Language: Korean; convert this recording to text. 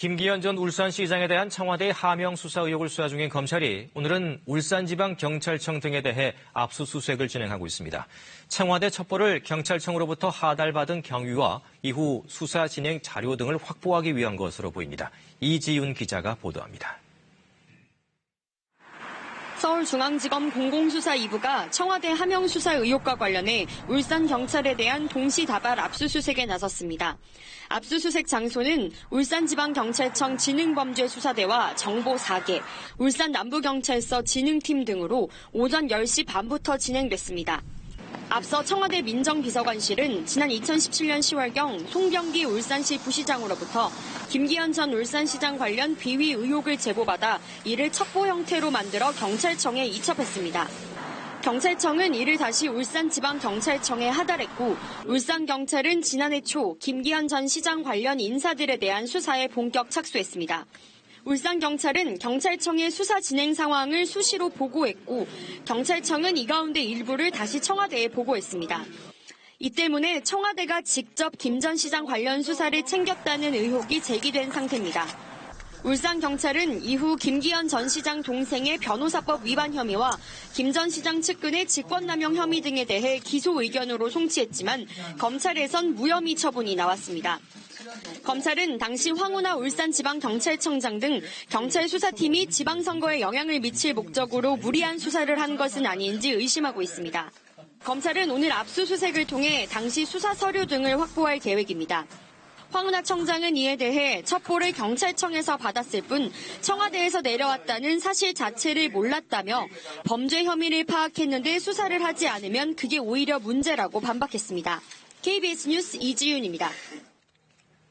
김기현 전 울산시장에 대한 청와대 하명 수사 의혹을 수사 중인 검찰이 오늘은 울산지방경찰청 등에 대해 압수수색을 진행하고 있습니다. 청와대 첩보를 경찰청으로부터 하달받은 경위와 이후 수사 진행 자료 등을 확보하기 위한 것으로 보입니다. 이지윤 기자가 보도합니다. 서울중앙지검 공공수사 2부가 청와대 하명 수사 의혹과 관련해 울산경찰에 대한 동시다발 압수수색에 나섰습니다. 압수수색 장소는 울산지방경찰청 지능범죄수사대와 정보 4개, 울산남부경찰서 지능팀 등으로 오전 10시 반부터 진행됐습니다. 앞서 청와대 민정비서관실은 지난 2017년 10월경 송병기 울산시 부시장으로부터 김기현 전 울산시장 관련 비위 의혹을 제보받아 이를 첩보 형태로 만들어 경찰청에 이첩했습니다. 경찰청은 이를 다시 울산지방경찰청에 하달했고 울산경찰은 지난해 초 김기현 전 시장 관련 인사들에 대한 수사에 본격 착수했습니다. 울산경찰은 경찰청의 수사 진행 상황을 수시로 보고했고 경찰청은 이 가운데 일부를 다시 청와대에 보고했습니다. 이 때문에 청와대가 직접 김 전 시장 관련 수사를 챙겼다는 의혹이 제기된 상태입니다. 울산경찰은 이후 김기현 전 시장 동생의 변호사법 위반 혐의와 김 전 시장 측근의 직권남용 혐의 등에 대해 기소 의견으로 송치했지만 검찰에선 무혐의 처분이 나왔습니다. 검찰은 당시 황운하 울산지방경찰청장 등 경찰 수사팀이 지방선거에 영향을 미칠 목적으로 무리한 수사를 한 것은 아닌지 의심하고 있습니다. 검찰은 오늘 압수수색을 통해 당시 수사 서류 등을 확보할 계획입니다. 황운하 청장은 이에 대해 첩보를 경찰청에서 받았을 뿐 청와대에서 내려왔다는 사실 자체를 몰랐다며 범죄 혐의를 파악했는데 수사를 하지 않으면 그게 오히려 문제라고 반박했습니다. KBS 뉴스 이지윤입니다.